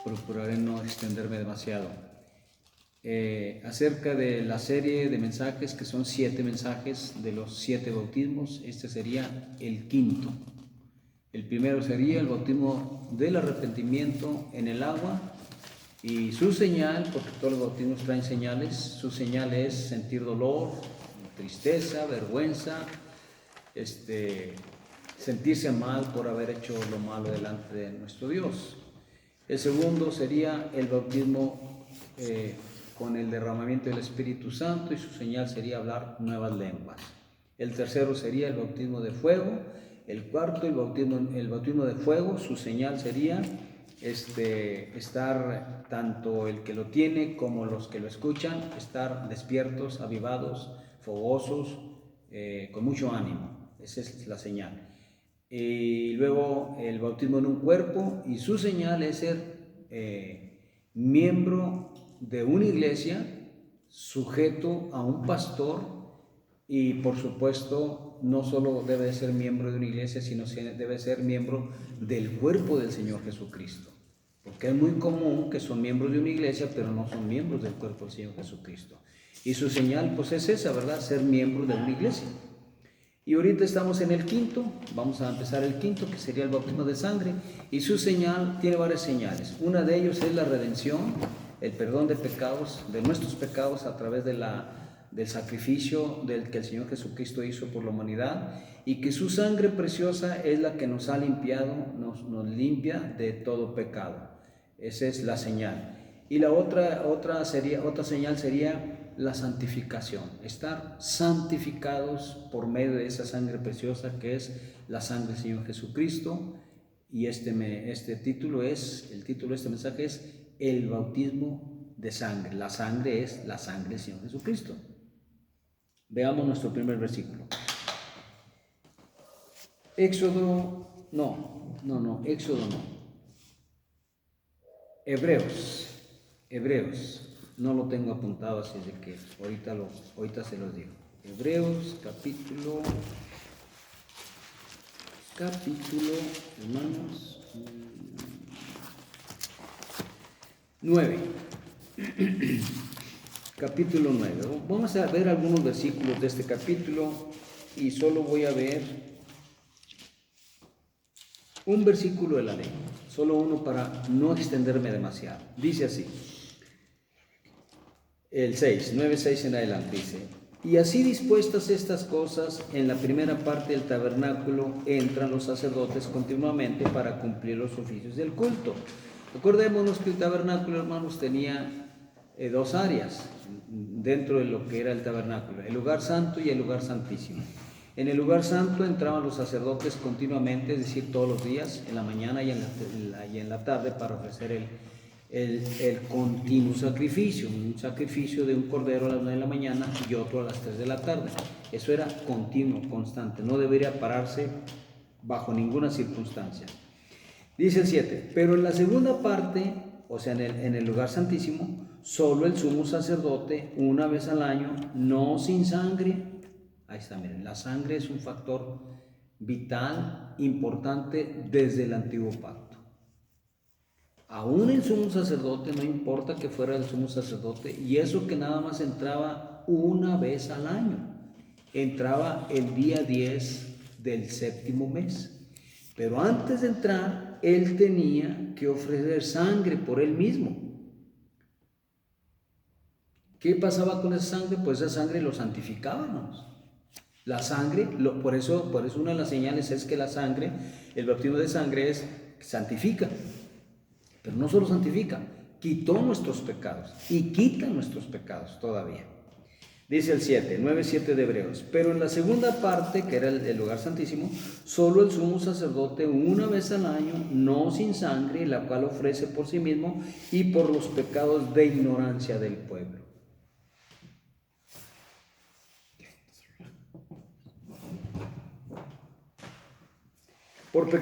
procuraré no extenderme demasiado. Acerca de la serie de mensajes, que son 7 mensajes de los 7 bautismos, este sería el quinto. El primero sería el bautismo del arrepentimiento en el agua, y su señal, porque todos los bautismos traen señales, su señal es sentir dolor, tristeza, vergüenza, sentirse mal por haber hecho lo malo delante de nuestro Dios. El segundo sería el bautismo con el derramamiento del Espíritu Santo, y su señal sería hablar nuevas lenguas. El tercero sería el bautismo de fuego. El cuarto, el bautismo de fuego, su señal sería estar, tanto el que lo tiene como los que lo escuchan, estar despiertos, avivados, fogosos, con mucho ánimo. Esa es la señal. Y luego el bautismo en un cuerpo, y su señal es ser miembro de una iglesia, sujeto a un pastor, y por supuesto no solo debe de ser miembro de una iglesia, sino debe ser miembro del cuerpo del Señor Jesucristo, porque es muy común que son miembros de una iglesia pero no son miembros del cuerpo del Señor Jesucristo. Y su señal pues es esa, ¿verdad? Ser miembro de una iglesia. Y ahorita estamos en el quinto, vamos a empezar el quinto, que sería el bautismo de sangre, y su señal tiene varias señales. Una de ellos es la redención, el perdón de pecados, de nuestros pecados, a través del sacrificio que el Señor Jesucristo hizo por la humanidad, y que su sangre preciosa es la que nos ha limpiado, nos limpia de todo pecado. Esa es la señal. Y la otra señal sería la santificación, estar santificados por medio de esa sangre preciosa que es la sangre del Señor Jesucristo. Y el título de este mensaje es el bautismo de sangre. La sangre es la sangre del Señor Jesucristo. Veamos nuestro primer versículo. Éxodo no. Hebreos. No lo tengo apuntado, así de que ahorita se los digo. Hebreos capítulo, hermanos, 9. Capítulo 9. Vamos a ver algunos versículos de este capítulo, y solo voy a ver un versículo de la ley, solo uno para no extenderme demasiado. Dice así, el 9:6 en adelante dice: y así dispuestas estas cosas, en la primera parte del tabernáculo entran los sacerdotes continuamente para cumplir los oficios del culto. Recordémonos que el tabernáculo, hermanos, tenía 2 áreas dentro de lo que era el tabernáculo: el lugar santo y el lugar santísimo. En el lugar santo entraban los sacerdotes continuamente, es decir, todos los días, en la mañana y en la tarde, para ofrecer el continuo sacrificio, un sacrificio de un cordero a las 9 de la mañana y otro a las 3 de la tarde. Eso era continuo, constante, no debería pararse bajo ninguna circunstancia. Dice el 7, pero en la segunda parte, o sea, en el lugar santísimo, solo el sumo sacerdote, una vez al año, no sin sangre. Ahí está, miren, la sangre es un factor vital, importante desde el antiguo pacto. Aún el sumo sacerdote, no importa que fuera el sumo sacerdote, y eso que nada más entraba una vez al año, entraba el día 10 del 7º mes, pero antes de entrar, él tenía que ofrecer sangre por él mismo. ¿Qué pasaba con esa sangre? Pues esa sangre lo santificábamos. La sangre, por eso una de las señales es que la sangre, el bautismo de sangre santifica. Pero no solo santifica, quitó nuestros pecados y quita nuestros pecados todavía. Dice el 9:7 de Hebreos, pero en la segunda parte, que era el lugar santísimo, solo el sumo sacerdote una vez al año, no sin sangre, la cual ofrece por sí mismo y por los pecados de ignorancia del pueblo. Por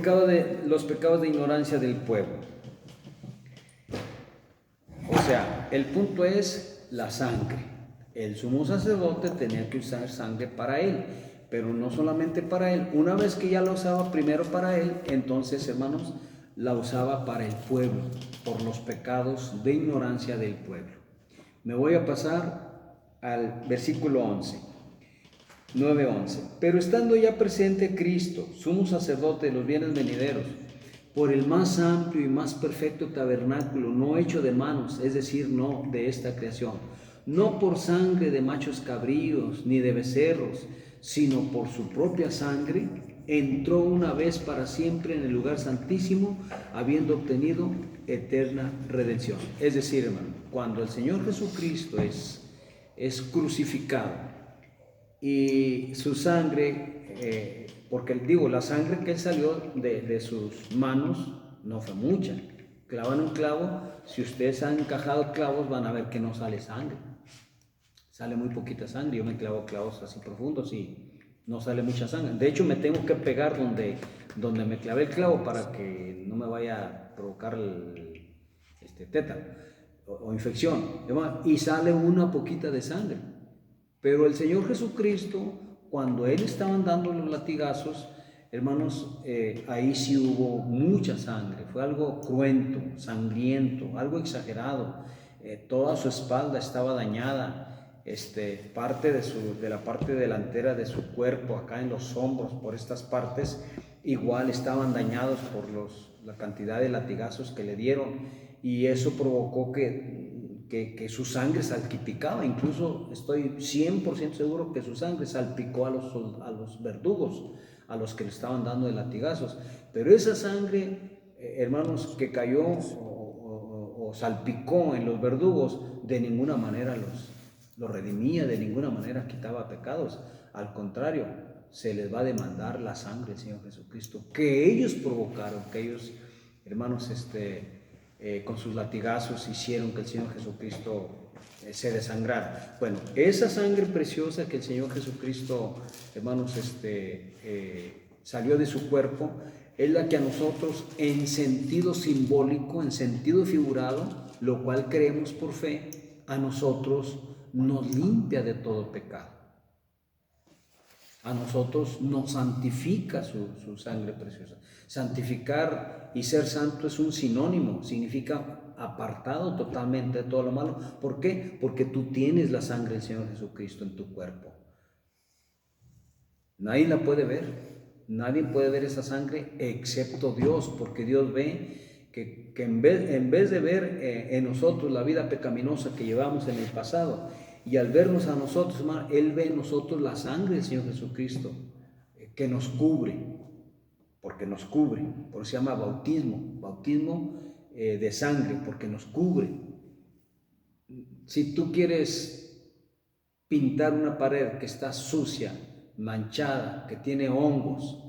los pecados de ignorancia del pueblo. O sea, el punto es la sangre. El sumo sacerdote tenía que usar sangre para él, pero no solamente para él. Una vez que ya lo usaba primero para él, entonces, hermanos, la usaba para el pueblo, por los pecados de ignorancia del pueblo. Me voy a pasar al versículo 11, 9:11. Pero estando ya presente Cristo, sumo sacerdote de los bienes venideros, por el más amplio y más perfecto tabernáculo, no hecho de manos, es decir, no de esta creación, no por sangre de machos cabríos ni de becerros, sino por su propia sangre, entró una vez para siempre en el lugar santísimo, habiendo obtenido eterna redención. Es decir, hermano, cuando el Señor Jesucristo es crucificado y su sangre, porque digo, la sangre que salió de sus manos no fue mucha. Clavan un clavo, si ustedes han encajado clavos van a ver que no sale sangre. Sale muy poquita sangre. Yo me clavo clavos así profundos y no sale mucha sangre. De hecho, me tengo que pegar donde me clavé el clavo para que no me vaya a provocar tétano o infección. Y sale una poquita de sangre. Pero el Señor Jesucristo, cuando Él estaba dando los latigazos, hermanos, ahí sí hubo mucha sangre. Fue algo cruento, sangriento, algo exagerado. Toda su espalda estaba dañada. Parte de la parte delantera de su cuerpo, acá en los hombros, por estas partes, igual estaban dañados por la cantidad de latigazos que le dieron, y eso provocó que su sangre salpicaba. Incluso estoy 100% seguro que su sangre salpicó a los verdugos, a los que le estaban dando de latigazos. Pero esa sangre, hermanos, que cayó o salpicó en los verdugos, de ninguna manera los redimía, de ninguna manera quitaba pecados. Al contrario, se les va a demandar la sangre del Señor Jesucristo, que ellos provocaron, que ellos, hermanos, con sus latigazos hicieron que el Señor Jesucristo se desangrara. Bueno, esa sangre preciosa que el Señor Jesucristo, hermanos, salió de su cuerpo, es la que a nosotros, en sentido simbólico, en sentido figurado, lo cual creemos por fe, a nosotros nos limpia de todo pecado. A nosotros nos santifica su sangre preciosa. Santificar y ser santo es un sinónimo, significa apartado totalmente de todo lo malo. ¿Por qué? Porque tú tienes la sangre del Señor Jesucristo en tu cuerpo. Nadie la puede ver. Nadie puede ver esa sangre excepto Dios, porque Dios ve que en vez de ver en nosotros la vida pecaminosa que llevamos en el pasado, y al vernos a nosotros, hermano, Él ve en nosotros la sangre del Señor Jesucristo, que nos cubre, porque nos cubre. Por eso se llama bautismo de sangre, porque nos cubre. Si tú quieres pintar una pared que está sucia, manchada, que tiene hongos,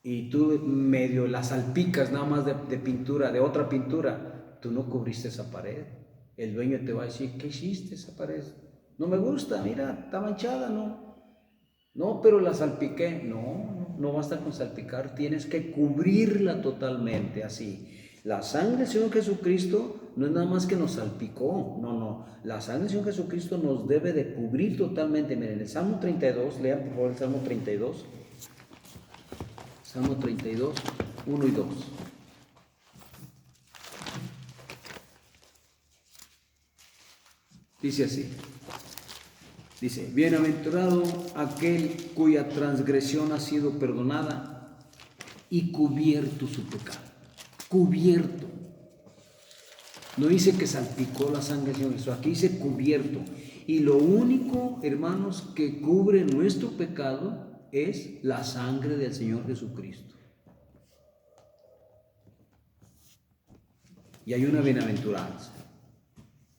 y tú medio la salpicas nada más de pintura, de otra pintura, tú no cubriste esa pared. El dueño te va a decir, ¿qué hiciste esa pared? No me gusta, mira, está manchada, no. No, pero la salpiqué. No basta con salpicar, tienes que cubrirla totalmente, así. La sangre del Señor Jesucristo no es nada más que nos salpicó, no. La sangre del Señor Jesucristo nos debe de cubrir totalmente. Miren, el Salmo 32, lean por favor el Salmo 32. Salmo 32, 1 y 2. Dice así. Dice, bienaventurado aquel cuya transgresión ha sido perdonada y cubierto su pecado. Cubierto. No dice que salpicó la sangre del Señor Jesús, aquí dice cubierto. Y lo único, hermanos, que cubre nuestro pecado es la sangre del Señor Jesucristo. Y hay una bienaventuranza.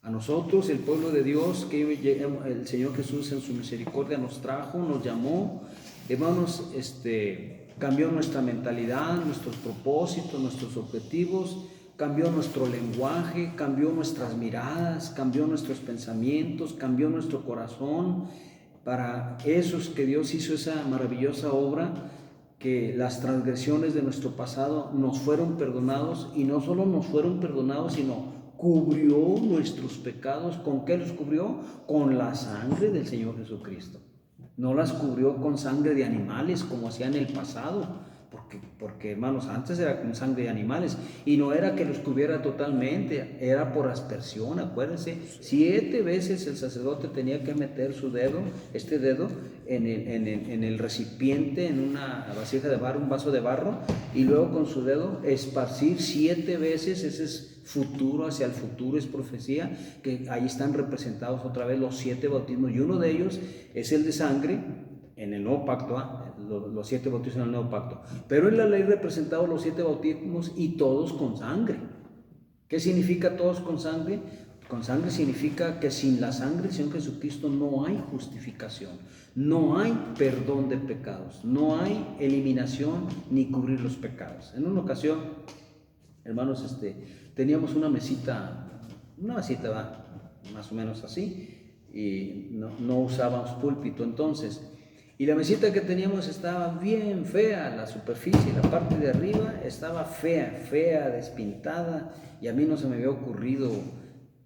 A nosotros, el pueblo de Dios, que el Señor Jesús en su misericordia nos trajo, nos llamó, hermanos, cambió nuestra mentalidad, nuestros propósitos, nuestros objetivos, cambió nuestro lenguaje, cambió nuestras miradas, cambió nuestros pensamientos, cambió nuestro corazón. Para esos que Dios hizo esa maravillosa obra, que las transgresiones de nuestro pasado nos fueron perdonados, y no solo nos fueron perdonados, sino cubrió nuestros pecados. ¿Con qué los cubrió? Con la sangre del Señor Jesucristo. No las cubrió con sangre de animales como hacía en el pasado. porque hermanos, antes era con sangre de animales y no era que los cubriera totalmente, era por aspersión. Acuérdense, 7 veces el sacerdote tenía que meter su dedo, este dedo, en el recipiente, en una vasija de barro, un vaso de barro, y luego con su dedo esparcir 7 veces. Ese es futuro, hacia el futuro, es profecía, que ahí están representados otra vez los 7 bautismos, y uno de ellos es el de sangre en el nuevo pacto, los 7 bautismos en el nuevo pacto, pero en la ley representados los 7 bautismos y todos con sangre. ¿Qué significa todos con sangre? Con sangre significa que sin la sangre del Señor Jesucristo no hay justificación, no hay perdón de pecados, no hay eliminación ni cubrir los pecados. En una ocasión, hermanos, teníamos una mesita más o menos así, y no usábamos púlpito entonces. Y la mesita que teníamos estaba bien fea, la superficie, la parte de arriba estaba fea, despintada, y a mí no se me había ocurrido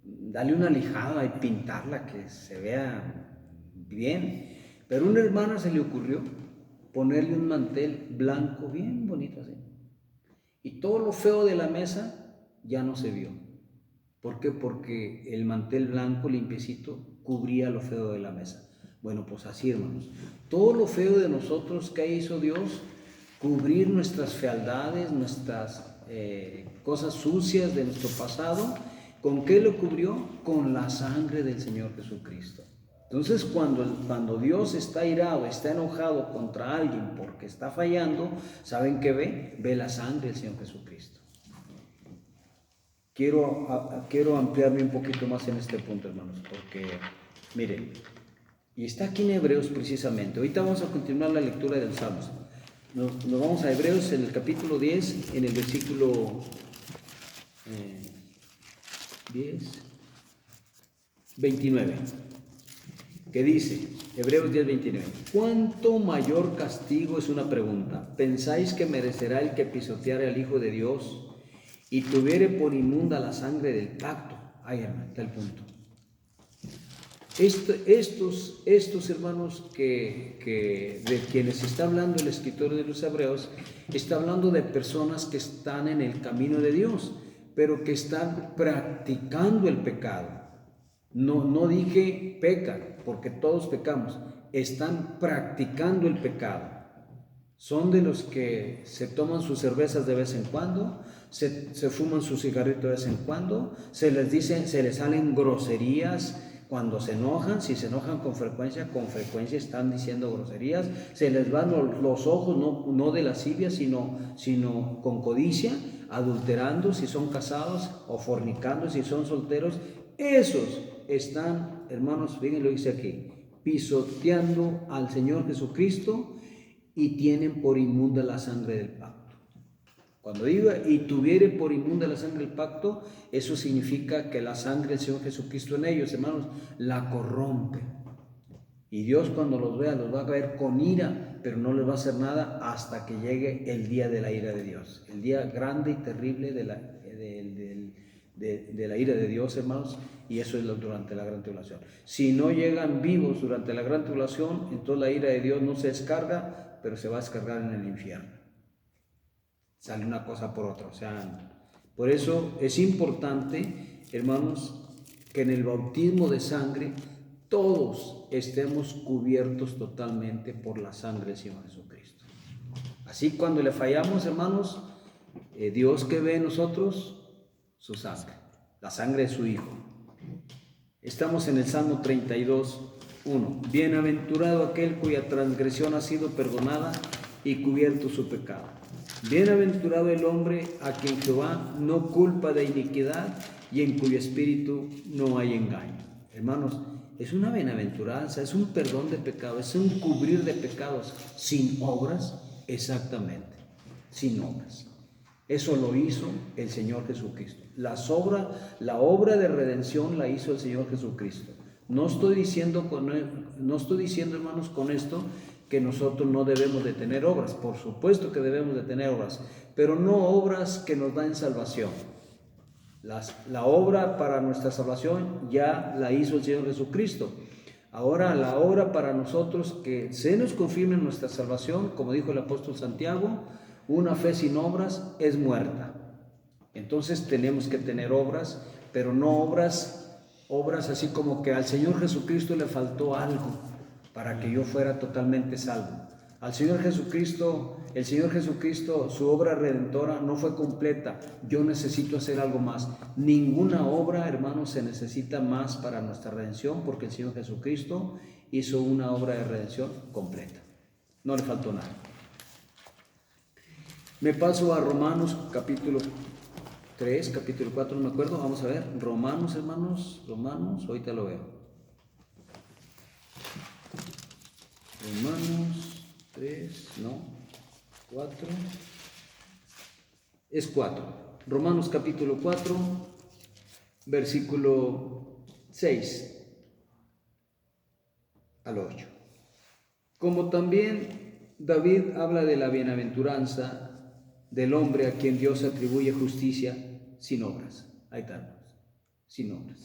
darle una lijada y pintarla que se vea bien. Pero a una hermana se le ocurrió ponerle un mantel blanco bien bonito así. Y todo lo feo de la mesa ya no se vio. ¿Por qué? Porque el mantel blanco limpiecito cubría lo feo de la mesa. Bueno, pues así, hermanos, todo lo feo de nosotros que hizo Dios, cubrir nuestras fealdades, nuestras cosas sucias de nuestro pasado. ¿Con qué lo cubrió? Con la sangre del Señor Jesucristo. Entonces, cuando Dios está airado, está enojado contra alguien porque está fallando, ¿saben qué ve? Ve la sangre del Señor Jesucristo. Quiero ampliarme un poquito más en este punto, hermanos, porque, miren, y está aquí en Hebreos precisamente. Ahorita vamos a continuar la lectura del Salmos. Nos vamos a Hebreos en el capítulo 10, en el versículo 29, que dice, Hebreos 10, 29, ¿cuánto mayor castigo? Es una pregunta. ¿Pensáis que merecerá el que pisoteare al Hijo de Dios y tuviere por inmunda la sangre del pacto? Ahí, hermano, está el punto. Estos hermanos de quienes está hablando el escritor de los Hebreos, está hablando de personas que están en el camino de Dios, pero que están practicando el pecado. No dije pecan, porque todos pecamos, están practicando el pecado. Son de los que se toman sus cervezas de vez en cuando, se fuman su cigarrito de vez en cuando, se les salen groserías cuando se enojan. Si se enojan con frecuencia están diciendo groserías. Se les van los ojos, no de lascivia, sino con codicia, adulterando si son casados o fornicando si son solteros. Esos están, hermanos, fíjense lo que dice aquí, pisoteando al Señor Jesucristo y tienen por inmunda la sangre del pacto. Cuando diga y tuviere por inmunda la sangre del pacto, eso significa que la sangre del Señor Jesucristo en ellos, hermanos, la corrompe. Y Dios, cuando los vea, los va a ver con ira, pero no les va a hacer nada hasta que llegue el día de la ira de Dios, el día grande y terrible de la ira de Dios, hermanos, y eso es durante la gran tribulación. Si no llegan vivos durante la gran tribulación, entonces la ira de Dios no se descarga, pero se va a descargar en el infierno. Sale una cosa por otra. O sea, por eso es importante, hermanos, que en el bautismo de sangre todos estemos cubiertos totalmente por la sangre del Señor Jesucristo. Así, cuando le fallamos, hermanos, Dios, que ve en nosotros su sangre, la sangre de su Hijo. Estamos en el Salmo 32, 1. Bienaventurado aquel cuya transgresión ha sido perdonada y cubierto su pecado. Bienaventurado el hombre a quien Jehová no culpa de iniquidad y en cuyo espíritu no hay engaño. Hermanos, es una bienaventuranza, es un perdón de pecados, es un cubrir de pecados sin obras, exactamente, sin obras. Eso lo hizo el Señor Jesucristo. La obra de redención la hizo el Señor Jesucristo. No estoy diciendo, hermanos, con esto que nosotros no debemos de tener obras. Por supuesto que debemos de tener obras, pero no obras que nos dan salvación. La obra para nuestra salvación ya la hizo el Señor Jesucristo. Ahora la obra para nosotros que se nos confirme nuestra salvación, como dijo el apóstol Santiago, Una fe sin obras es muerta. Entonces tenemos que tener obras, pero no obras así como que al Señor Jesucristo le faltó algo para que yo fuera totalmente salvo. Al Señor Jesucristo, el Señor Jesucristo, su obra redentora no fue completa. Yo necesito hacer algo más. Ninguna obra, hermanos, se necesita más para nuestra redención, porque el Señor Jesucristo hizo una obra de redención completa. No le faltó nada. Me paso a Romanos capítulo 3, capítulo 4, no me acuerdo. Vamos a ver. Romanos, hermanos. Romanos, ahorita lo veo. Romanos 3, no, 4, es 4. Romanos capítulo 4, versículo 6 al 8. Como también David habla de la bienaventuranza del hombre a quien Dios atribuye justicia sin obras. Ahí está, sin obras.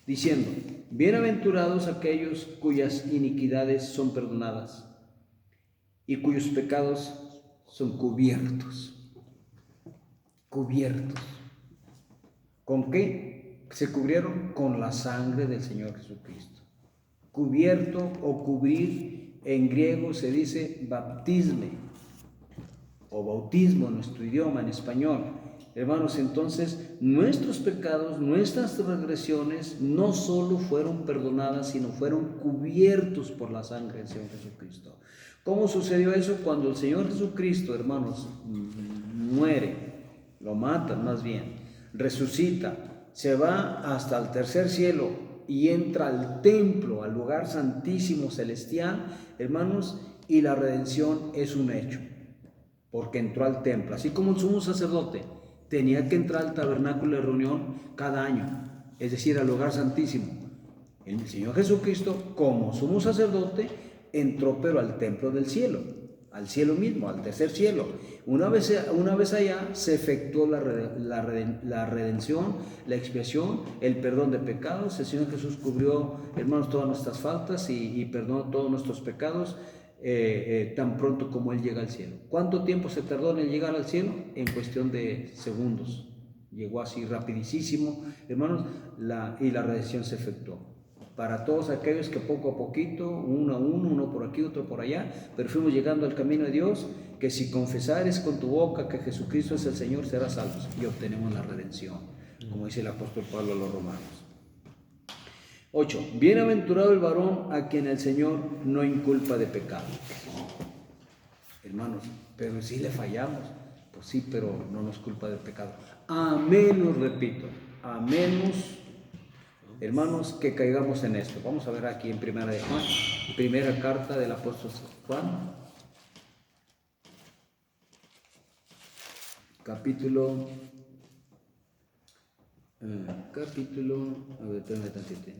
Diciendo, bienaventurados aquellos cuyas iniquidades son perdonadas y cuyos pecados son cubiertos. Cubiertos. ¿Con qué se cubrieron? Con la sangre del Señor Jesucristo. Cubierto o cubrir, en griego se dice baptisme o bautismo en nuestro idioma, en español. Hermanos, entonces nuestros pecados, nuestras transgresiones no solo fueron perdonadas, sino fueron cubiertos por la sangre del Señor Jesucristo. ¿Cómo sucedió eso? Cuando el Señor Jesucristo, hermanos, muere, lo matan más bien, resucita, se va hasta el tercer cielo y entra al templo, al lugar santísimo celestial, hermanos, y la redención es un hecho, porque entró al templo, así como el sumo sacerdote tenía que entrar al tabernáculo de reunión cada año, es decir, al lugar santísimo. El Señor Jesucristo, como sumo sacerdote, entró pero al templo del cielo, al cielo mismo, al tercer cielo. Una vez allá se efectuó la redención, la expiación, el perdón de pecados. El Señor Jesús cubrió, hermanos, todas nuestras faltas y perdonó todos nuestros pecados tan pronto como Él llega al cielo. ¿Cuánto tiempo se tardó en llegar al cielo? En cuestión de segundos. Llegó así rapidísimo, hermanos, y la redención se efectuó. Para todos aquellos que poco a poquito, uno a uno, uno por aquí, otro por allá, pero fuimos llegando al camino de Dios, que si confesares con tu boca que Jesucristo es el Señor, serás salvos, y obtenemos la redención, como dice el apóstol Pablo a los romanos. 8. Bienaventurado el varón a quien el Señor no inculpa de pecado. Hermanos, pero si le fallamos, pues sí, pero no nos culpa del pecado. A menos, repito, a menos, hermanos, que caigamos en esto. Vamos a ver aquí en Primera de Juan, primera carta del apóstol Juan, capítulo, a ver, espérame tantito.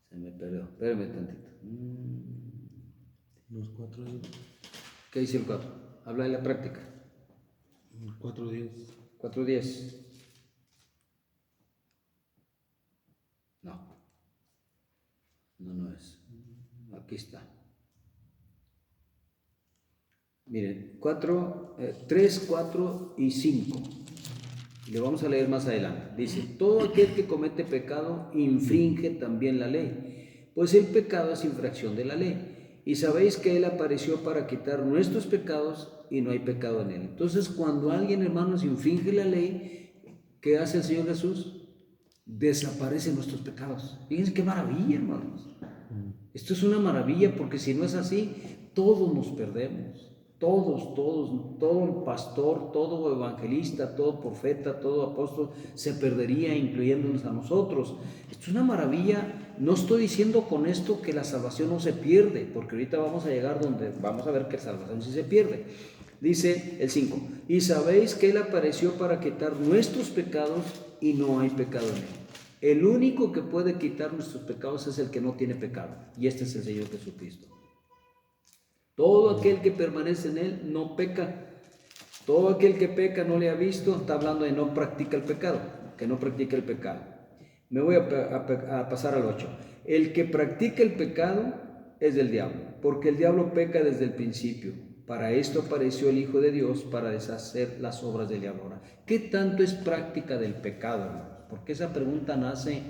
Se me perdió, espérame tantito. Los 4 días. ¿Qué dice el 4? Habla de la práctica. 4 días. 4:10. No es. Aquí está. Miren, 3, 4 y 5. Le vamos a leer más adelante. Dice, todo aquel que comete pecado infringe también la ley, pues el pecado es infracción de la ley. Y sabéis que Él apareció para quitar nuestros pecados y no hay pecado en Él. Entonces, cuando alguien, hermanos, infringe la ley, ¿qué hace el Señor Jesús? Desaparecen nuestros pecados. Fíjense qué maravilla, hermanos. Esto es una maravilla, porque si no es así, todos nos perdemos. Todo pastor, todo evangelista, todo profeta, todo apóstol se perdería, incluyéndonos a nosotros. Esto es una maravilla. No estoy diciendo con esto que la salvación no se pierde, porque ahorita vamos a llegar donde vamos a ver que la salvación sí se pierde. Dice el 5, y sabéis que Él apareció para quitar nuestros pecados y no hay pecado en Él. El único que puede quitar nuestros pecados es el que no tiene pecado, y este es el Señor Jesucristo. Todo aquel que permanece en Él no peca. Todo aquel que peca no le ha visto, está hablando de no practica el pecado, que no practica el pecado. Me voy a pasar al 8. El que practica el pecado es del diablo, porque el diablo peca desde el principio. Para esto apareció el Hijo de Dios, para deshacer las obras del diablo. Ahora, ¿qué tanto es práctica del pecado, hermanos? Porque esa pregunta nace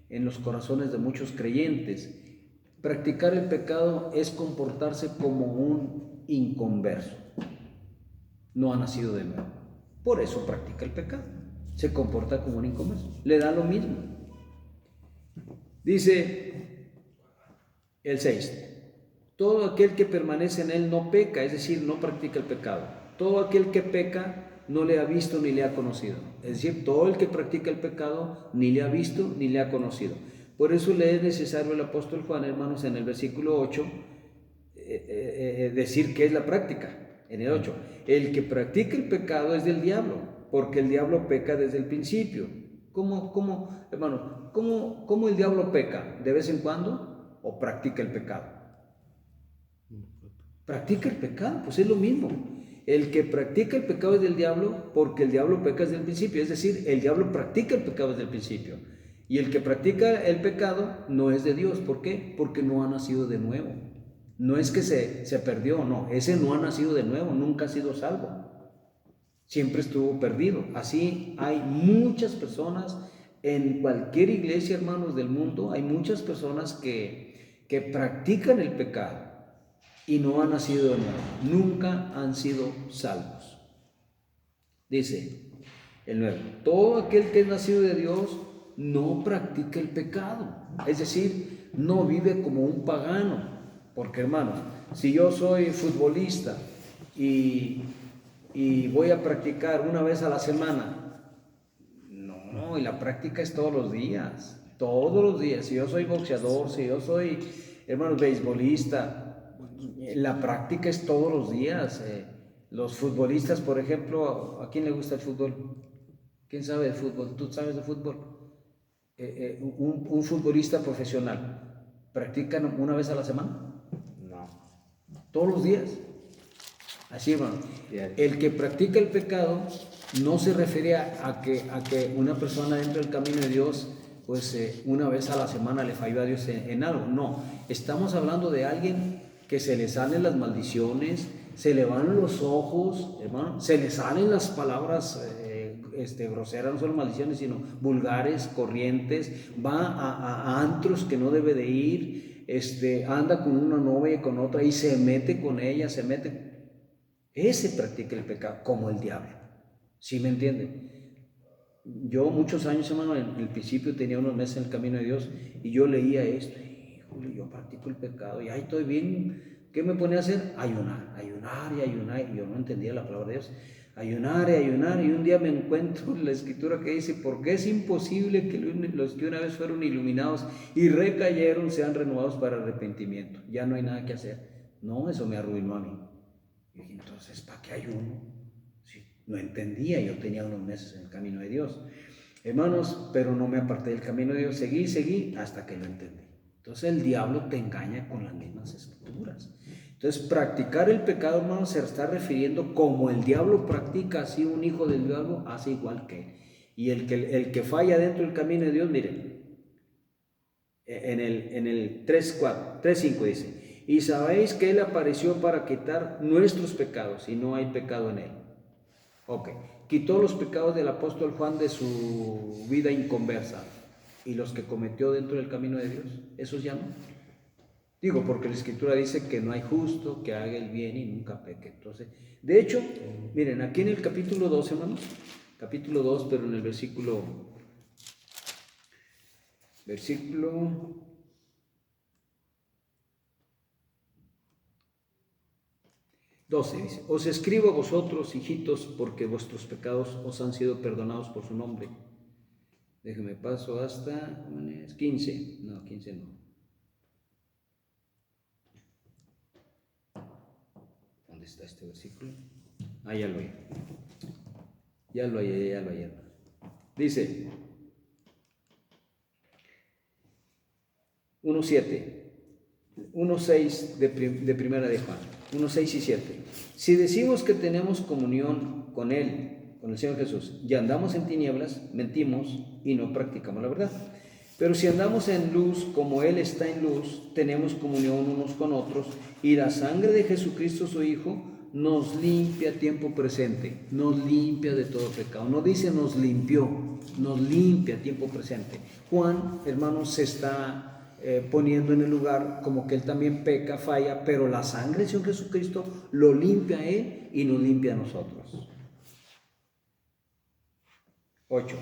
en los corazones de muchos creyentes. Practicar el pecado es comportarse como un inconverso. No ha nacido de nuevo. Por eso practica el pecado. Se comporta como un inconverso. Le da lo mismo. Dice el 6. Todo aquel que permanece en él no peca, es decir, no practica el pecado. Todo aquel que peca no le ha visto ni le ha conocido. Es decir, todo el que practica el pecado ni le ha visto ni le ha conocido. Por eso le es necesario el apóstol Juan, hermanos, en el versículo 8, decir qué es la práctica. En el 8, el que practica el pecado es del diablo, porque el diablo peca desde el principio. Hermanos, cómo el diablo peca? ¿De vez en cuando? ¿O practica el pecado? Practica el pecado, pues es lo mismo. El que practica el pecado es del diablo, porque el diablo peca desde el principio. Es decir, el diablo practica el pecado desde el principio. Y el que practica el pecado no es de Dios. ¿Por qué? Porque no ha nacido de nuevo. No es que se perdió, no. Ese no ha nacido de nuevo, nunca ha sido salvo. Siempre estuvo perdido. Así hay muchas personas en cualquier iglesia, hermanos, del mundo. Hay muchas personas que practican el pecado y no han nacido de nuevo, nunca han sido salvos. Dice el 9, todo aquel que es nacido de Dios no practica el pecado, es decir, no vive como un pagano, porque hermanos, si yo soy futbolista y voy a practicar una vez a la semana, no, y la práctica es todos los días, si yo soy boxeador, si yo soy, hermanos, beisbolista, la práctica es todos los días. Los futbolistas, por ejemplo, ¿a quién le gusta el fútbol? ¿Quién sabe de fútbol? ¿Tú sabes de fútbol? Un futbolista profesional, ¿practican una vez a la semana? No. Todos los días. Así, hermano. El que practica el pecado no se refiere a que una persona dentro del camino de Dios, pues una vez a la semana le falló a Dios en algo. No, estamos hablando de alguien que se le salen las maldiciones, se le van los ojos, hermano, se le salen las palabras groseras, no solo maldiciones, sino vulgares, corrientes, va a antros que no debe de ir, anda con una novia y con otra y se mete con ella, ese practica el pecado como el diablo. ¿Sí me entienden? Yo muchos años, hermano, en el principio tenía unos meses en el camino de Dios y yo leía esto, híjole, yo practico el pecado y ahí estoy bien. ¿Qué me ponía a hacer? Ayunar y ayunar, y yo no entendía la palabra de Dios. Ayunar y un día me encuentro en la escritura que dice, porque es imposible que los que una vez fueron iluminados y recayeron sean renovados para arrepentimiento. Ya no hay nada que hacer. No, eso me arruinó a mí. Y dije, entonces, ¿para qué ayuno? Sí, no entendía, yo tenía unos meses en el camino de Dios. Hermanos, pero no me aparté del camino de Dios, seguí hasta que lo entendí. Entonces el diablo te engaña con las mismas escrituras. Entonces practicar el pecado, hermanos, se está refiriendo como el diablo practica, así un hijo del diablo hace igual que él. Y el que falla dentro del camino de Dios, miren, en el 3:5 dice, y sabéis que Él apareció para quitar nuestros pecados y no hay pecado en Él. Ok, quitó los pecados del apóstol Juan de su vida inconversa y los que cometió dentro del camino de Dios, esos ya no. Digo, porque la escritura dice que no hay justo que haga el bien y nunca peque. Entonces, de hecho, miren, aquí en el capítulo 2, hermanos, capítulo 2, pero en el versículo 12 dice, os escribo a vosotros, hijitos, porque vuestros pecados os han sido perdonados por su nombre. Déjeme paso hasta 15. No, 15 no. ¿Dónde está este versículo? Ya lo hay. Ya lo hay. Dice 1:7, 1:6 de primera de Juan. 1, 6 y 7. Si decimos que tenemos comunión con Él, con el Señor Jesús, y andamos en tinieblas, mentimos y no practicamos la verdad. Pero si andamos en luz, como Él está en luz, tenemos comunión unos con otros, y la sangre de Jesucristo, su Hijo, nos limpia a tiempo presente, nos limpia de todo pecado. No dice nos limpió, nos limpia a tiempo presente. Juan, hermanos, se está poniendo en el lugar como que él también peca, falla, pero la sangre del Señor Jesucristo lo limpia a él y nos limpia a nosotros. 8.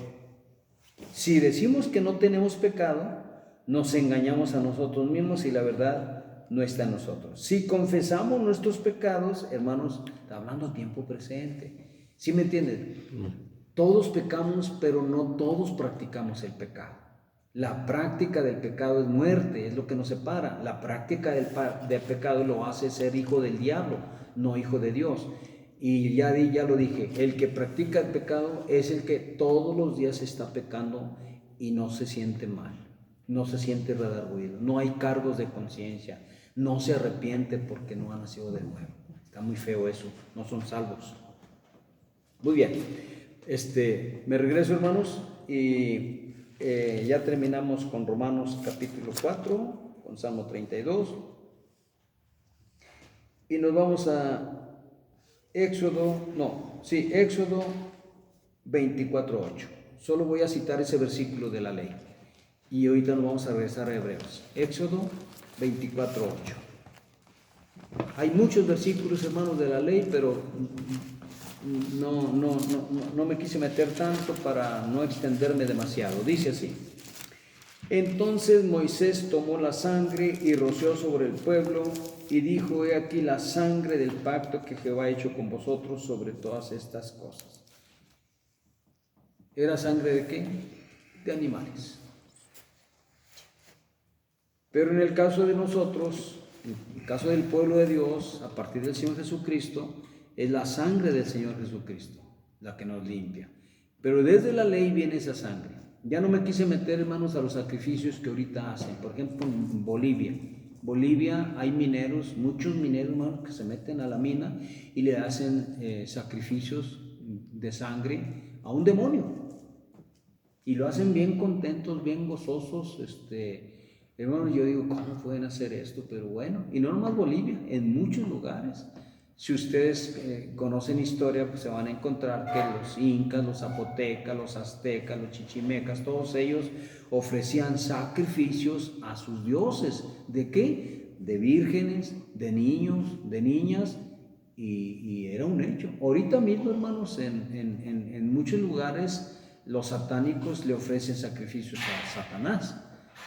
Si decimos que no tenemos pecado, nos engañamos a nosotros mismos y la verdad no está en nosotros. Si confesamos nuestros pecados, hermanos, está hablando a tiempo presente. ¿Sí me entienden? Todos pecamos, pero no todos practicamos el pecado. La práctica del pecado es muerte, es lo que nos separa. La práctica del pecado lo hace ser hijo del diablo, no hijo de Dios. Y ya lo dije, el que practica el pecado es el que todos los días está pecando y no se siente mal, no se siente redarguido, no hay cargos de conciencia, no se arrepiente porque no ha nacido de nuevo. Está muy feo eso, no son salvos. Muy bien, me regreso, hermanos, y ya terminamos con Romanos capítulo 4, con Salmo 32, y nos vamos a Éxodo 24:8. Solo voy a citar ese versículo de la ley, y ahorita nos vamos a regresar a Hebreos. Éxodo 24:8. Hay muchos versículos, hermanos, de la ley, pero no me quise meter tanto para no extenderme demasiado. Dice así: entonces Moisés tomó la sangre y roció sobre el pueblo y dijo: he aquí la sangre del pacto que Jehová ha hecho con vosotros sobre todas estas cosas. ¿Era sangre de qué? De animales. Pero en el caso de nosotros, en el caso del pueblo de Dios, a partir del Señor Jesucristo, es la sangre del Señor Jesucristo la que nos limpia. Pero desde la ley viene esa sangre. Ya no me quise meter, hermanos, a los sacrificios que ahorita hacen. Por ejemplo, en Bolivia hay mineros, muchos mineros, hermanos, que se meten a la mina y le hacen sacrificios de sangre a un demonio. Y lo hacen bien contentos, bien gozosos. Hermanos, yo digo, ¿cómo pueden hacer esto? Pero bueno, y no nomás Bolivia, en muchos lugares. Si ustedes conocen historia, pues se van a encontrar que los incas, los zapotecas, los aztecas, los chichimecas, todos ellos ofrecían sacrificios a sus dioses. ¿De qué? De vírgenes, de niños, de niñas, y era un hecho. Ahorita mismo, hermanos, en muchos lugares los satánicos le ofrecen sacrificios a Satanás.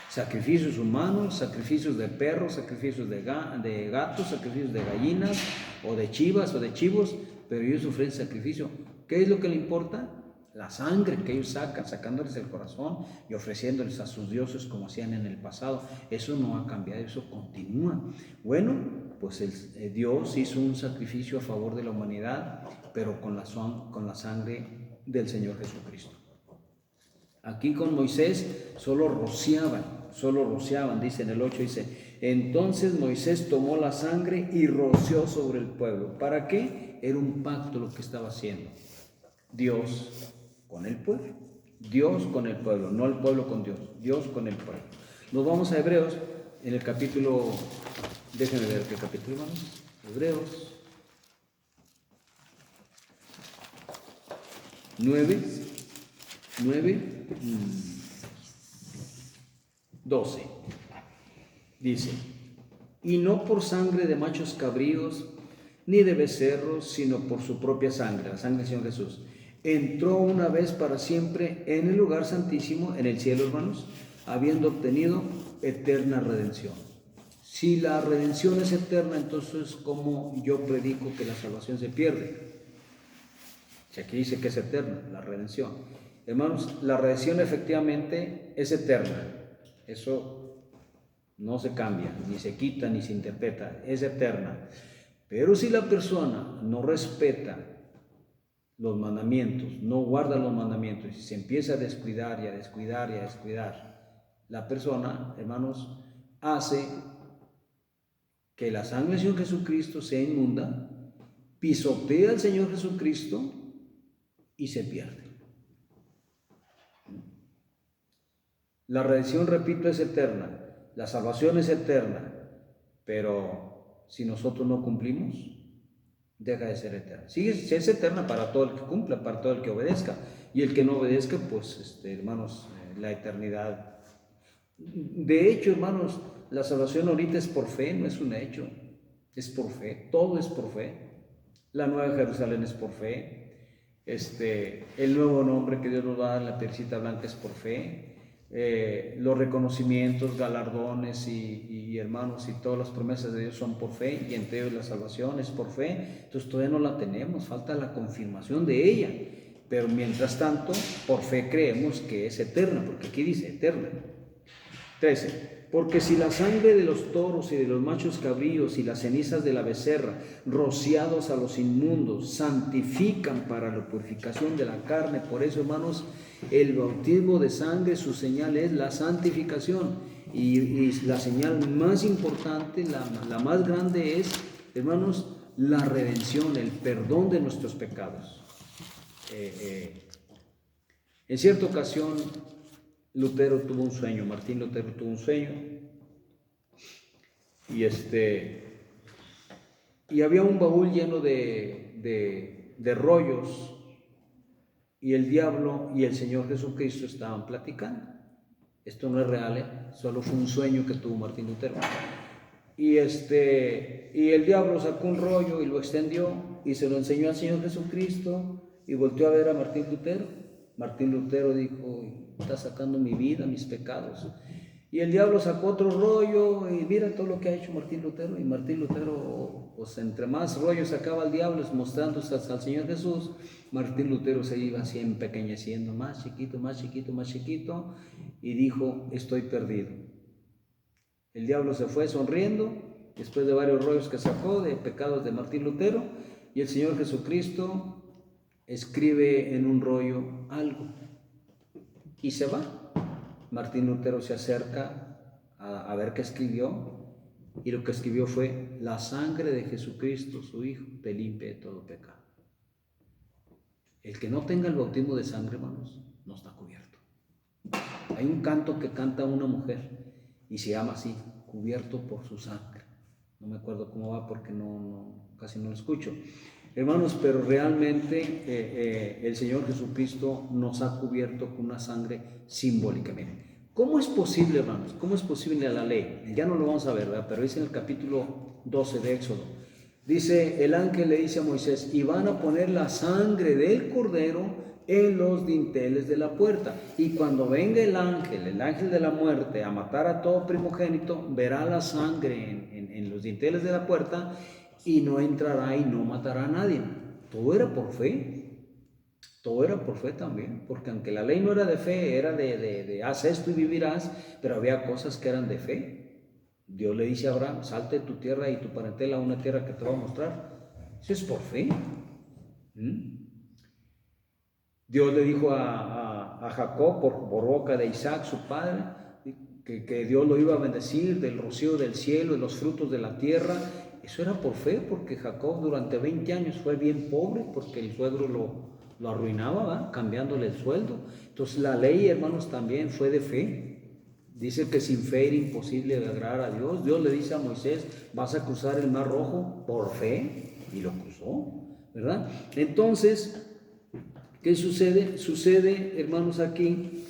Sacrificios humanos, sacrificios de perros, sacrificios de gatos, sacrificios de gallinas o de chivas o de chivos, pero ellos ofrecen sacrificio. ¿Qué es lo que le importa? La sangre que ellos sacan, sacándoles el corazón y ofreciéndoles a sus dioses como hacían en el pasado. Eso no ha cambiado, eso continúa. Bueno, pues Dios hizo un sacrificio a favor de la humanidad, pero con la sangre del Señor Jesucristo. Aquí con Moisés solo rociaban, dice en el 8, dice: entonces Moisés tomó la sangre y roció sobre el pueblo. ¿Para qué? Era un pacto lo que estaba haciendo Dios con el pueblo. Dios con el pueblo, no el pueblo con Dios, Dios con el pueblo. Nos vamos a Hebreos, en el capítulo, déjenme ver qué capítulo vamos. Hebreos 9, 12. Dice: y no por sangre de machos cabríos ni de becerros, sino por su propia sangre, la sangre del Señor Jesús, entró una vez para siempre en el lugar santísimo, en el cielo, hermanos, habiendo obtenido eterna redención. Si la redención es eterna, entonces ¿cómo yo predico que la salvación se pierde? Si aquí dice que es eterna la redención. Hermanos, la redención efectivamente es eterna. Eso no se cambia, ni se quita, ni se interpreta. Es eterna. Pero si la persona no respeta los mandamientos, no guarda los mandamientos y se empieza a descuidar y a descuidar y a descuidar, la persona, hermanos, hace que la sangre del Señor Jesucristo sea inmunda, pisotea al Señor Jesucristo y se pierde. La redención, repito, es eterna, la salvación es eterna, pero si nosotros no cumplimos, deja de ser eterna. Sí, es eterna para todo el que cumpla, para todo el que obedezca, y el que no obedezca, pues, hermanos, la eternidad. De hecho, hermanos, la salvación ahorita es por fe, no es un hecho, es por fe, todo es por fe. La Nueva Jerusalén es por fe, el nuevo nombre que Dios nos va a dar, la piedrecita blanca, es por fe. Los reconocimientos, galardones y hermanos, y todas las promesas de Dios son por fe, y entre ellos la salvación es por fe. Entonces todavía no la tenemos, falta la confirmación de ella, pero mientras tanto por fe creemos que es eterna, porque aquí dice eterna. 13. Porque si la sangre de los toros y de los machos cabríos y las cenizas de la becerra, rociados a los inmundos, santifican para la purificación de la carne. Por eso, hermanos, el bautismo de sangre, su señal es la santificación. Y la señal más importante, la más grande es, hermanos, la redención, el perdón de nuestros pecados. En cierta ocasión, Lutero tuvo un sueño, Martín Lutero tuvo un sueño, y había un baúl lleno de rollos, y el diablo y el Señor Jesucristo estaban platicando. Esto no es real, solo fue un sueño que tuvo Martín Lutero. Y el diablo sacó un rollo y lo extendió y se lo enseñó al Señor Jesucristo, y volteó a ver a Martín Lutero. Martín Lutero dijo: está sacando mi vida, mis pecados. Y el diablo sacó otro rollo, y mira todo lo que ha hecho Martín Lutero. Y Martín Lutero, pues entre más rollos sacaba el diablo mostrándose al Señor Jesús, Martín Lutero se iba así empequeñeciendo, más chiquito, más chiquito, más chiquito, y dijo: estoy perdido. El diablo se fue sonriendo después de varios rollos que sacó de pecados de Martín Lutero, y el Señor Jesucristo escribe en un rollo algo y se va. Martín Lutero se acerca a ver qué escribió, y lo que escribió fue: la sangre de Jesucristo, su Hijo, te limpia de todo pecado. El que no tenga el bautismo de sangre, hermanos, no está cubierto. Hay un canto que canta una mujer y se llama así: cubierto por su sangre. No me acuerdo cómo va porque casi no lo escucho, hermanos, pero realmente el Señor Jesucristo nos ha cubierto con una sangre simbólica. Miren, ¿cómo es posible, hermanos? ¿Cómo es posible la ley? Ya no lo vamos a ver, ¿verdad? Pero dice en el capítulo 12 de Éxodo, dice: el ángel le dice a Moisés: y van a poner la sangre del cordero en los dinteles de la puerta, y cuando venga el ángel de la muerte, a matar a todo primogénito, verá la sangre en los dinteles de la puerta, y no entrará y no matará a nadie. Todo era por fe, todo era por fe también, porque aunque la ley no era de fe, era de haz esto y vivirás, pero había cosas que eran de fe. Dios le dice a Abraham: salte de tu tierra y tu parentela a una tierra que te va a mostrar. Eso es por fe. Dios le dijo a Jacob por boca de Isaac, su padre, que Dios lo iba a bendecir del rocío del cielo y los frutos de la tierra. Eso era por fe, porque Jacob durante 20 años fue bien pobre, porque el suegro lo arruinaba, ¿va? Cambiándole el sueldo. Entonces la ley, hermanos, también fue de fe. Dice que sin fe era imposible agradar a Dios. Dios le dice a Moisés: vas a cruzar el mar rojo por fe, y lo cruzó, ¿verdad? Entonces, ¿qué sucede? Sucede, hermanos, aquí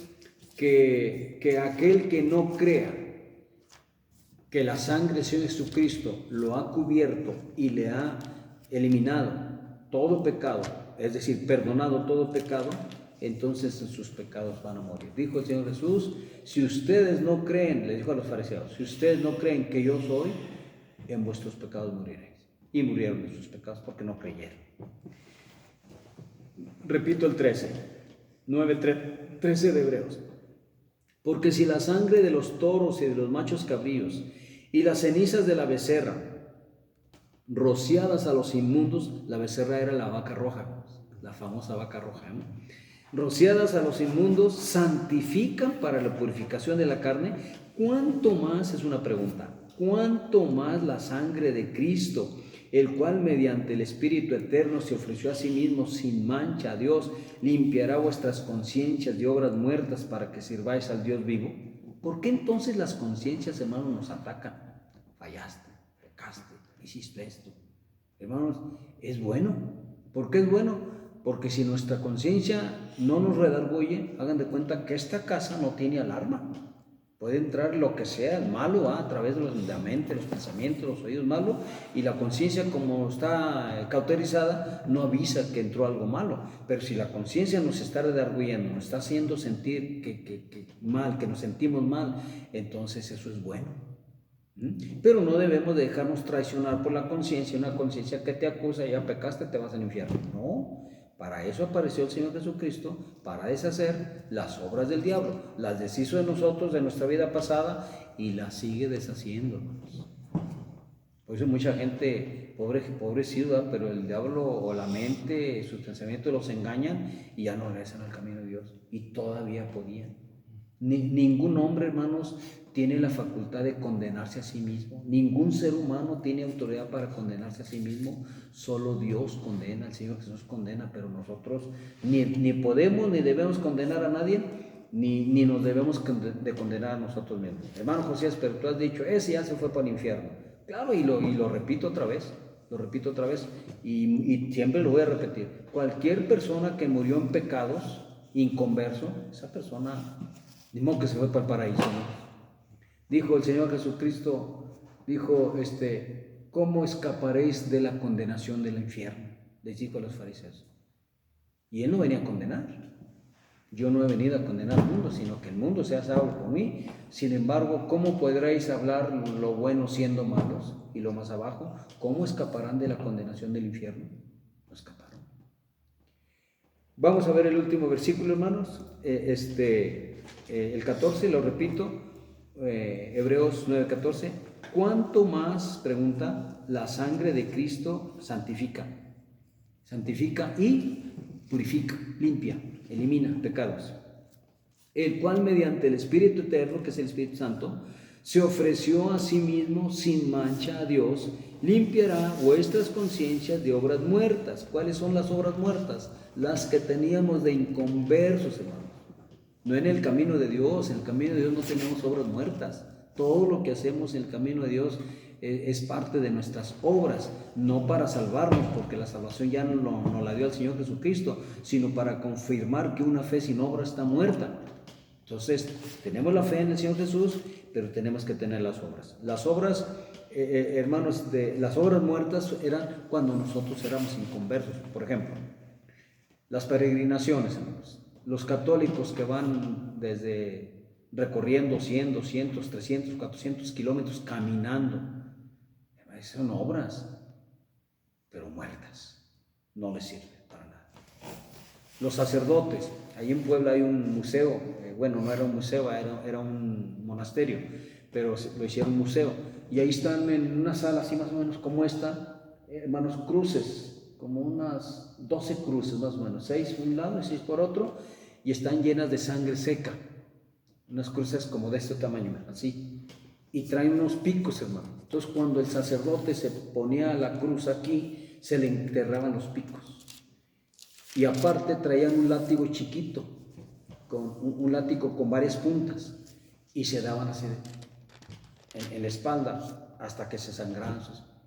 que aquel que no crea que la sangre de Jesucristo lo ha cubierto y le ha eliminado todo pecado, es decir, perdonado todo pecado, entonces en sus pecados van a morir. Dijo el Señor Jesús: si ustedes no creen, le dijo a los fariseos, si ustedes no creen que yo soy, en vuestros pecados moriréis. Y murieron en sus pecados porque no creyeron. Repito el 13 de Hebreos. Porque si la sangre de los toros y de los machos cabríos y las cenizas de la becerra, rociadas a los inmundos, la becerra era la vaca roja, la famosa vaca roja, ¿no? Rociadas a los inmundos, santifican para la purificación de la carne, ¿cuánto más, es una pregunta, cuánto más la sangre de Cristo, el cual mediante el Espíritu Eterno se ofreció a sí mismo sin mancha a Dios, limpiará vuestras conciencias de obras muertas para que sirváis al Dios vivo. ¿Por qué entonces las conciencias, hermanos, nos atacan? Fallaste, pecaste, hiciste esto. Hermanos, es bueno. ¿Por qué es bueno? Porque si nuestra conciencia no nos redarguye, hagan de cuenta que esta casa no tiene alarma. Puede entrar lo que sea, el malo, a través de la mente, los pensamientos, los oídos malos, y la conciencia, como está cauterizada, no avisa que entró algo malo. Pero si la conciencia nos está redarguyendo, nos está haciendo sentir que mal, que nos sentimos mal, entonces eso es bueno. Pero no debemos de dejarnos traicionar por la conciencia, una conciencia que te acusa, ya pecaste, te vas al infierno. No. Para eso apareció el Señor Jesucristo, para deshacer las obras del diablo. Las deshizo de nosotros, de nuestra vida pasada, y las sigue deshaciendo, hermanos. Por eso mucha gente, pobrecida, pero el diablo o la mente, sus pensamientos los engañan y ya no regresan al camino de Dios. Y todavía podían. Ningún hombre, hermanos, tiene la facultad de condenarse a sí mismo. Ningún ser humano tiene autoridad para condenarse a sí mismo. Solo Dios condena, el Señor Jesús condena, pero nosotros ni podemos ni debemos condenar a nadie, ni nos debemos de condenar a nosotros mismos. Hermano Josías, pero tú has dicho, ese ya se fue para el infierno. Claro, y lo repito otra vez, y siempre lo voy a repetir. Cualquier persona que murió en pecados, inconverso, esa persona, ni modo que se fue para el paraíso, ¿no? Dijo el Señor Jesucristo, ¿cómo escaparéis de la condenación del infierno? Les dijo a los fariseos. Y Él no venía a condenar. Yo no he venido a condenar al mundo, sino que el mundo se ha salvo por mí. Sin embargo, ¿cómo podréis hablar lo bueno siendo malos? Y lo más abajo, ¿cómo escaparán de la condenación del infierno? No escaparon. Vamos a ver el último versículo, hermanos. El 14, lo repito. Hebreos 9:14. ¿Cuánto más, pregunta, la sangre de Cristo santifica y purifica, limpia, elimina pecados? El cual mediante el Espíritu Eterno, que es el Espíritu Santo, se ofreció a sí mismo sin mancha a Dios, limpiará vuestras conciencias de obras muertas. ¿Cuáles son las obras muertas? Las que teníamos de inconversos, hermanos. No en el camino de Dios. En el camino de Dios no tenemos obras muertas. Todo lo que hacemos en el camino de Dios es parte de nuestras obras, no para salvarnos, porque la salvación ya no la dio el Señor Jesucristo, sino para confirmar que una fe sin obra está muerta. Entonces, tenemos la fe en el Señor Jesús, pero tenemos que tener las obras. Las obras, hermanos, las obras muertas eran cuando nosotros éramos inconversos. Por ejemplo, las peregrinaciones, hermanos. Los católicos que van recorriendo 100, 200, 300, 400 kilómetros caminando, son obras, pero muertas, no les sirven para nada. Los sacerdotes, ahí en Puebla hay un museo, bueno, no era un museo, era un monasterio, pero lo hicieron museo, y ahí están en una sala así más o menos como esta, hermanos, cruces, como unas 12 cruces más o menos, 6 por un lado y 6 por otro, y están llenas de sangre seca, unas cruces como de este tamaño, así, y traen unos picos, hermano. Entonces, cuando el sacerdote se ponía la cruz aquí, se le enterraban los picos, y aparte traían un látigo chiquito, un látigo con varias puntas, y se daban así en la espalda hasta que se sangraban.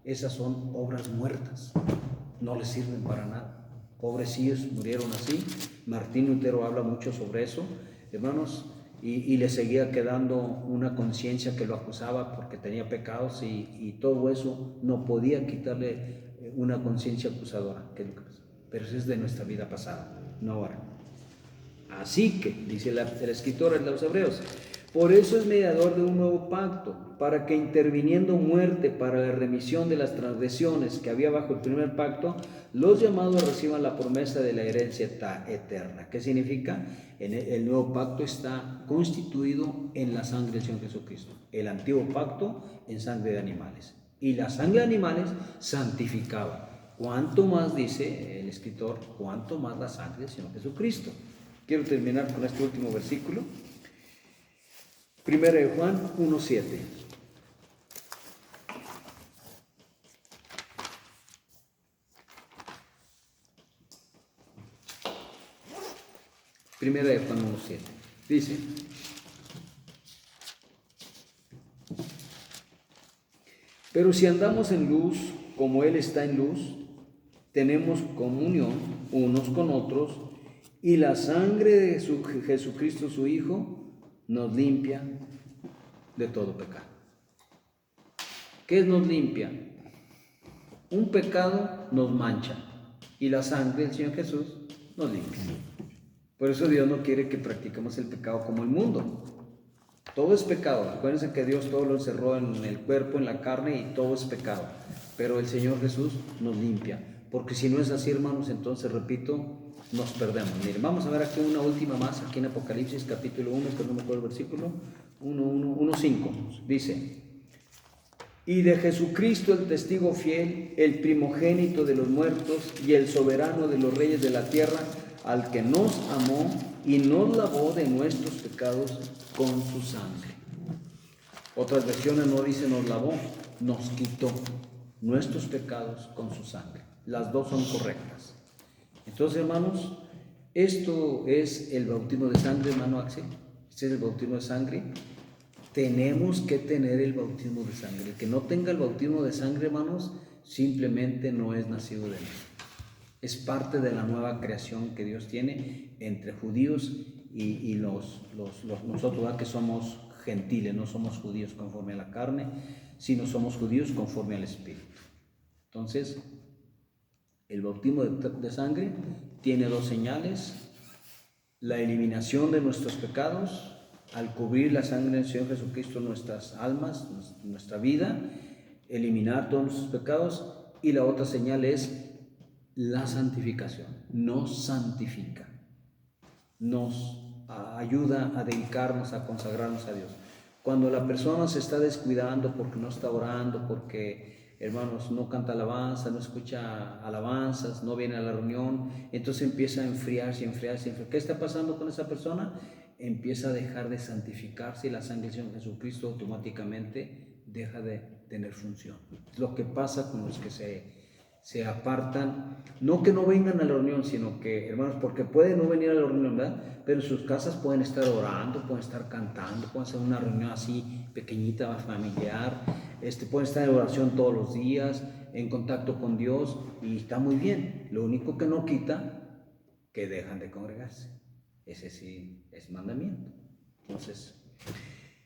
Esas son obras muertas, no les sirven para nada. Pobrecillos murieron así. Martín Lutero habla mucho sobre eso, hermanos, y le seguía quedando una conciencia que lo acusaba porque tenía pecados, y todo eso no podía quitarle una conciencia acusadora, que es lo que pasa. Pero eso es de nuestra vida pasada, no ahora. Así que, dice el escritor de los Hebreos, por eso es mediador de un nuevo pacto, para que interviniendo muerte para la remisión de las transgresiones que había bajo el primer pacto, los llamados reciban la promesa de la herencia eterna. ¿Qué significa? El nuevo pacto está constituido en la sangre del Señor Jesucristo. El antiguo pacto en sangre de animales. Y la sangre de animales santificaba. ¿Cuánto más, dice el escritor, cuánto más la sangre del Señor Jesucristo? Quiero terminar con este último versículo. 1 de Juan 1:7. Primera de Juan 1:7. Dice: pero si andamos en luz, como Él está en luz, tenemos comunión unos con otros, y la sangre de Jesucristo, su Hijo, nos limpia de todo pecado. ¿Qué nos limpia? Un pecado nos mancha, y la sangre del Señor Jesús nos limpia. Por eso Dios no quiere que practiquemos el pecado como el mundo. Todo es pecado. Acuérdense que Dios todo lo encerró en el cuerpo, en la carne, y todo es pecado. Pero el Señor Jesús nos limpia. Porque si no es así, hermanos, entonces, repito, nos perdemos. Miren, vamos a ver aquí una última más, aquí en Apocalipsis capítulo 1, que no me acuerdo el versículo, 1:5. Dice: y de Jesucristo, el testigo fiel, el primogénito de los muertos y el soberano de los reyes de la tierra, al que nos amó y nos lavó de nuestros pecados con su sangre. Otras versiones no dicen nos lavó, nos quitó nuestros pecados con su sangre. Las dos son correctas. Entonces, hermanos, esto es el bautismo de sangre, hermano Axel. Este es el bautismo de sangre. Tenemos que tener el bautismo de sangre. El que no tenga el bautismo de sangre, hermanos, simplemente no es nacido de Dios. Es parte de la nueva creación que Dios tiene entre judíos y nosotros, ¿verdad? Que somos gentiles, no somos judíos conforme a la carne, sino somos judíos conforme al Espíritu. Entonces, el bautismo de sangre tiene dos señales: la eliminación de nuestros pecados, al cubrir la sangre del Señor Jesucristo nuestras almas, nuestra vida, eliminar todos nuestros pecados, y la otra señal es la santificación. Nos santifica, nos ayuda a dedicarnos, a consagrarnos a Dios. Cuando la persona se está descuidando porque no está orando, porque, hermanos, no canta alabanza, no escucha alabanzas, no viene a la reunión, entonces empieza a enfriarse. ¿Qué está pasando con esa persona? Empieza a dejar de santificarse, y la sangre del Señor Jesucristo automáticamente deja de tener función. Es lo que pasa con los que se apartan, no que no vengan a la reunión, sino que, hermanos, porque pueden no venir a la reunión, ¿verdad? Pero en sus casas pueden estar orando, pueden estar cantando, pueden hacer una reunión así pequeñita, familiar, pueden estar en oración todos los días, en contacto con Dios, y está muy bien. Lo único que no quita que dejan de congregarse. Ese sí es mandamiento. Entonces,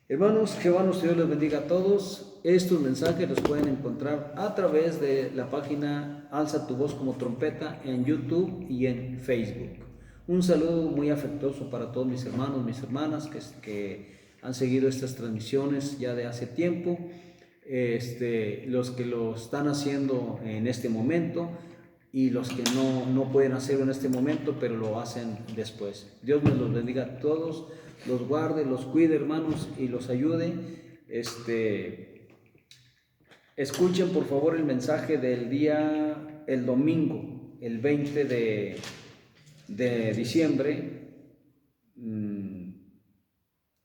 hermanos, Jehová nuestro Dios les bendiga a todos. Estos mensajes los pueden encontrar a través de la página Alza tu voz como trompeta en YouTube y en Facebook. Un saludo muy afectuoso para todos mis hermanos, mis hermanas que han seguido estas transmisiones ya de hace tiempo, los que lo están haciendo en este momento, y los que no pueden hacerlo en este momento, pero lo hacen después. Dios me los bendiga a todos, los guarde, los cuide, hermanos, y los ayude. Escuchen por favor el mensaje del día, el domingo, el 20 de diciembre.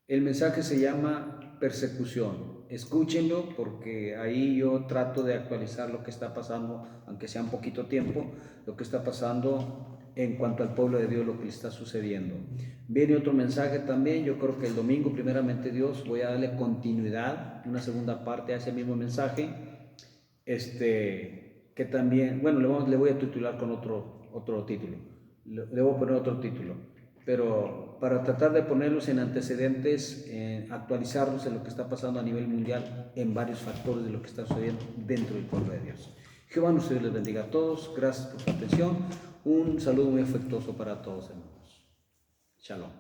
El mensaje se llama persecución. Escúchenlo, porque ahí yo trato de actualizar lo que está pasando, aunque sea un poquito tiempo, lo que está pasando en cuanto al pueblo de Dios, lo que le está sucediendo. Viene otro mensaje también. Yo creo que el domingo, primeramente Dios, voy a darle continuidad, una segunda parte a ese mismo mensaje, que también, bueno, le voy a titular con otro título, le voy a poner otro título, pero para tratar de ponerlos en antecedentes, actualizarlos en lo que está pasando a nivel mundial, en varios factores de lo que está sucediendo dentro del pueblo de Dios. Jehová nos les bendiga a todos. Gracias por su atención. Un saludo muy afectuoso para todos, hermanos. Shalom.